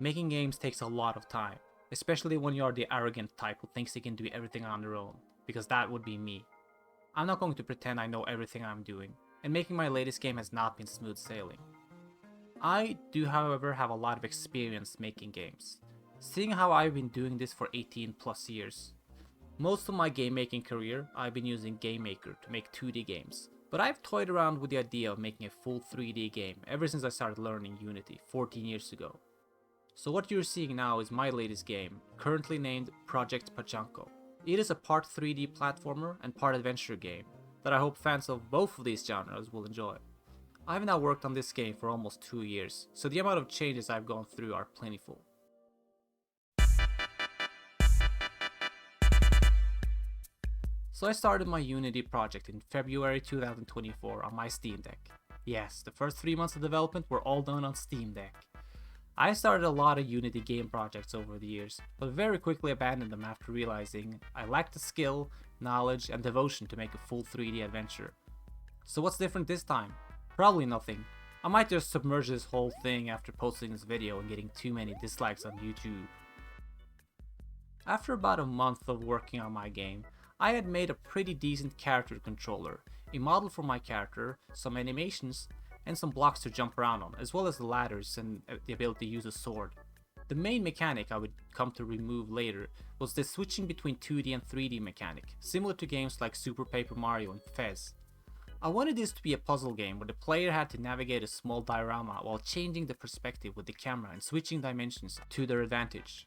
Making games takes a lot of time, especially when you are the arrogant type who thinks they can do everything on their own, because that would be me. I'm not going to pretend I know everything I'm doing, and making my latest game has not been smooth sailing. I do, however, have a lot of experience making games, seeing how I've been doing this for 18 plus years. Most of my game making career, I've been using Game Maker to make 2D games, but I've toyed around with the idea of making a full 3D game ever since I started learning Unity 14 years ago. So what you're seeing now is my latest game, currently named Project Pechanko. It is a part 3D platformer and part adventure game that I hope fans of both of these genres will enjoy. I've now worked on this game for almost 2 years, so the amount of changes I've gone through are plentiful. So I started my Unity project in February 2024 on my Steam Deck. Yes, the first 3 months of development were all done on Steam Deck. I started a lot of Unity game projects over the years, but very quickly abandoned them after realizing I lacked the skill, knowledge, and devotion to make a full 3D adventure. So what's different this time? Probably nothing. I might just submerge this whole thing after posting this video and getting too many dislikes on YouTube. After about a month of working on my game, I had made a pretty decent character controller, a model for my character, some animations, and some blocks to jump around on, as well as the ladders and the ability to use a sword. The main mechanic I would come to remove later was the switching between 2D and 3D mechanic, similar to games like Super Paper Mario and Fez. I wanted this to be a puzzle game where the player had to navigate a small diorama while changing the perspective with the camera and switching dimensions to their advantage.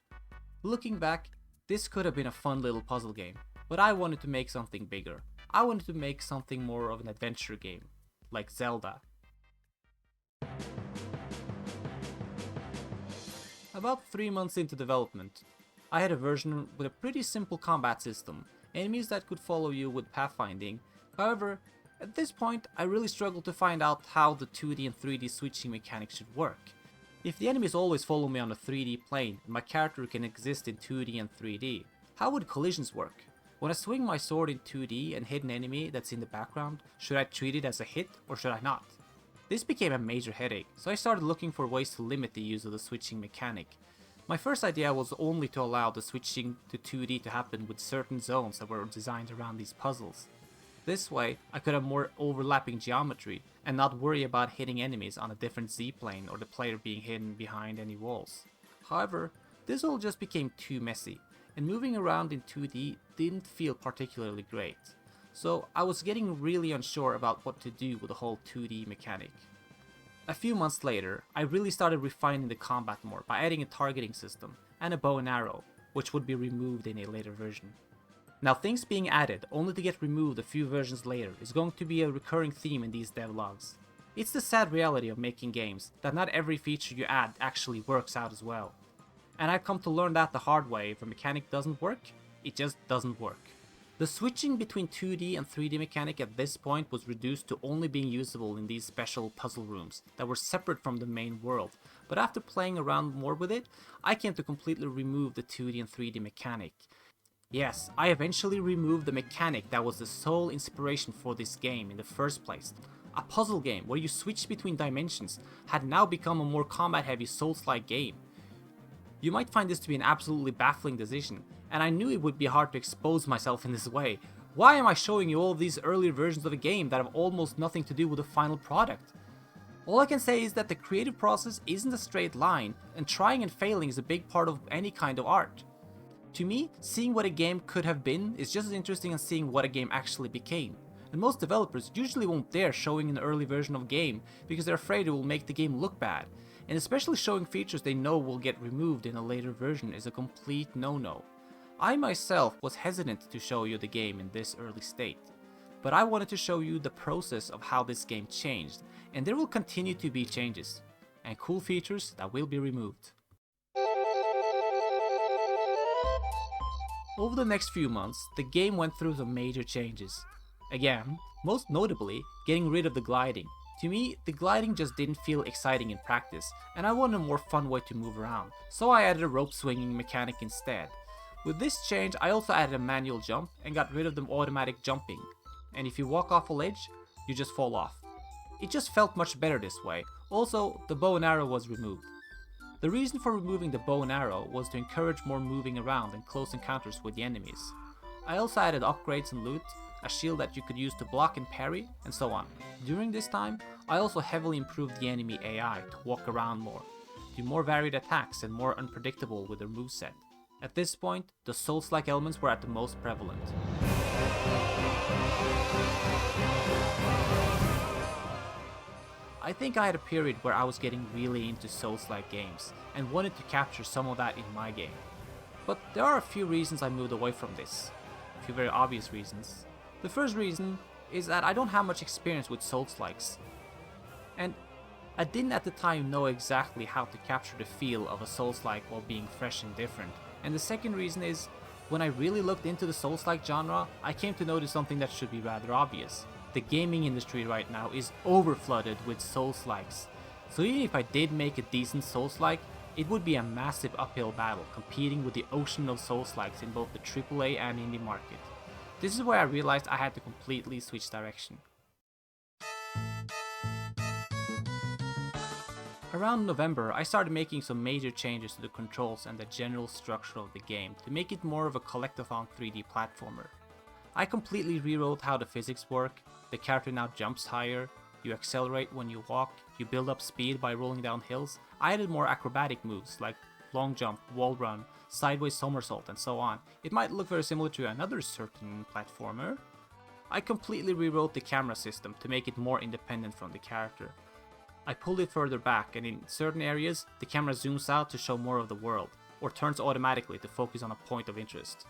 Looking back, this could have been a fun little puzzle game, but I wanted to make something bigger. I wanted to make something more of an adventure game, like Zelda. About 3 months into development, I had a version with a pretty simple combat system, enemies that could follow you with pathfinding. However, at this point I really struggled to find out how the 2D and 3D switching mechanic should work. If the enemies always follow me on a 3D plane and my character can exist in 2D and 3D, how would collisions work? When I swing my sword in 2D and hit an enemy that's in the background, should I treat it as a hit or should I not? This became a major headache, so I started looking for ways to limit the use of the switching mechanic. My first idea was only to allow the switching to 2D to happen with certain zones that were designed around these puzzles. This way, I could have more overlapping geometry and not worry about hitting enemies on a different Z-plane or the player being hidden behind any walls. However, this all just became too messy, and moving around in 2D didn't feel particularly great. So I was getting really unsure about what to do with the whole 2D mechanic. A few months later, I really started refining the combat more by adding a targeting system and a bow and arrow, which would be removed in a later version. Now, things being added only to get removed a few versions later is going to be a recurring theme in these devlogs. It's the sad reality of making games that not every feature you add actually works out as well. And I've come to learn that the hard way. If a mechanic doesn't work, it just doesn't work. The switching between 2D and 3D mechanic at this point was reduced to only being usable in these special puzzle rooms that were separate from the main world, but after playing around more with it, I came to completely remove the 2D and 3D mechanic. Yes, I eventually removed the mechanic that was the sole inspiration for this game in the first place. A puzzle game where you switch between dimensions had now become a more combat-heavy Souls-like game. You might find this to be an absolutely baffling decision, and I knew it would be hard to expose myself in this way. Why am I showing you all of these earlier versions of a game that have almost nothing to do with the final product? All I can say is that the creative process isn't a straight line, and trying and failing is a big part of any kind of art. To me, seeing what a game could have been is just as interesting as seeing what a game actually became. And most developers usually won't dare showing an early version of a game because they're afraid it will make the game look bad. And especially showing features they know will get removed in a later version is a complete no-no. I myself was hesitant to show you the game in this early state, but I wanted to show you the process of how this game changed, and there will continue to be changes, and cool features that will be removed. Over the next few months, the game went through some major changes. Again, most notably, getting rid of the gliding. To me, the gliding just didn't feel exciting in practice, and I wanted a more fun way to move around, so I added a rope swinging mechanic instead. With this change, I also added a manual jump and got rid of the automatic jumping, and if you walk off a ledge, you just fall off. It just felt much better this way. Also, the bow and arrow was removed. The reason for removing the bow and arrow was to encourage more moving around and close encounters with the enemies. I also added upgrades and loot, a shield that you could use to block and parry, and so on. During this time, I also heavily improved the enemy AI to walk around more, do more varied attacks and more unpredictable with their moveset. At this point, the Souls-like elements were at the most prevalent. I think I had a period where I was getting really into Souls-like games and wanted to capture some of that in my game. But there are a few reasons I moved away from this. A few very obvious reasons. The first reason is that I don't have much experience with Souls-likes. And I didn't at the time know exactly how to capture the feel of a Souls-like while being fresh and different. And the second reason is, when I really looked into the Souls-like genre, I came to notice something that should be rather obvious. The gaming industry right now is overflooded with Souls-likes. So even if I did make a decent Souls-like, it would be a massive uphill battle competing with the ocean of Souls-likes in both the AAA and indie market. This is where I realized I had to completely switch direction. Around November, I started making some major changes to the controls and the general structure of the game to make it more of a collectathon 3D platformer. I completely rewrote how the physics work. The character now jumps higher, you accelerate when you walk, you build up speed by rolling down hills. I added more acrobatic moves like long jump, wall run, sideways somersault, and so on. It might look very similar to another certain platformer. I completely rewrote the camera system to make it more independent from the character. I pulled it further back, and in certain areas, the camera zooms out to show more of the world, or turns automatically to focus on a point of interest.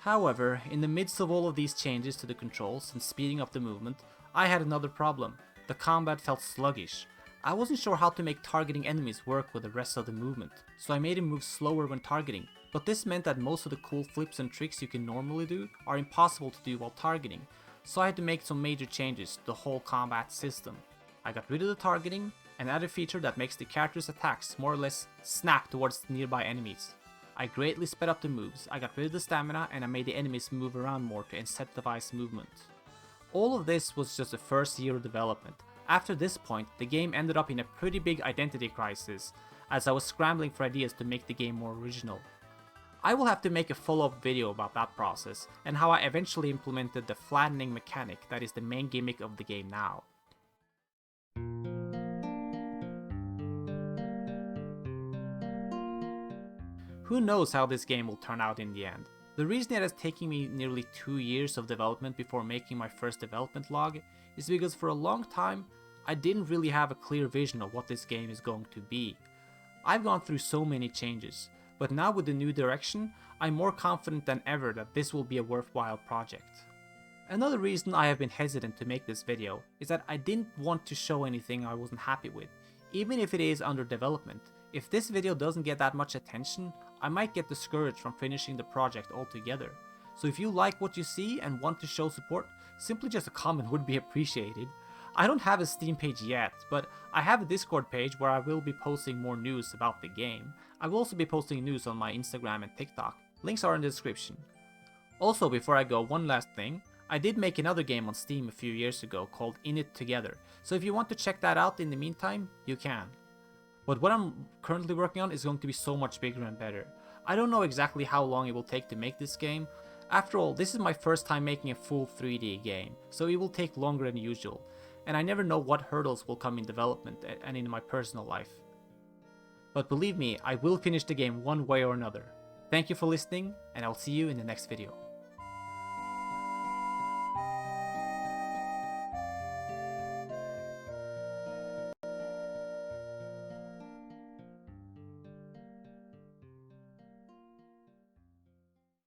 However, in the midst of all of these changes to the controls and speeding up the movement, I had another problem. The combat felt sluggish. I wasn't sure how to make targeting enemies work with the rest of the movement, so I made him move slower when targeting, but this meant that most of the cool flips and tricks you can normally do are impossible to do while targeting, so I had to make some major changes to the whole combat system. I got rid of the targeting and added a feature that makes the character's attacks more or less snap towards nearby enemies. I greatly sped up the moves, I got rid of the stamina, and I made the enemies move around more to incentivize movement. All of this was just the first year of development. After this point, the game ended up in a pretty big identity crisis, as I was scrambling for ideas to make the game more original. I will have to make a follow-up video about that process, and how I eventually implemented the flattening mechanic that is the main gimmick of the game now. Who knows how this game will turn out in the end. The reason it has taken me nearly 2 years of development before making my first development log is because for a long time I didn't really have a clear vision of what this game is going to be. I've gone through so many changes, but now with the new direction, I'm more confident than ever that this will be a worthwhile project. Another reason I have been hesitant to make this video is that I didn't want to show anything I wasn't happy with, even if it is under development. If this video doesn't get that much attention, I might get discouraged from finishing the project altogether. So if you like what you see and want to show support, simply just a comment would be appreciated. I don't have a Steam page yet, but I have a Discord page where I will be posting more news about the game. I will also be posting news on my Instagram and TikTok. Links are in the description. Also, before I go, one last thing. I did make another game on Steam a few years ago called In It Together, so if you want to check that out in the meantime, you can. But what I'm currently working on is going to be so much bigger and better. I don't know exactly how long it will take to make this game. After all, this is my first time making a full 3D game, so it will take longer than usual, and I never know what hurdles will come in development and in my personal life. But believe me, I will finish the game one way or another. Thank you for listening, and I'll see you in the next video.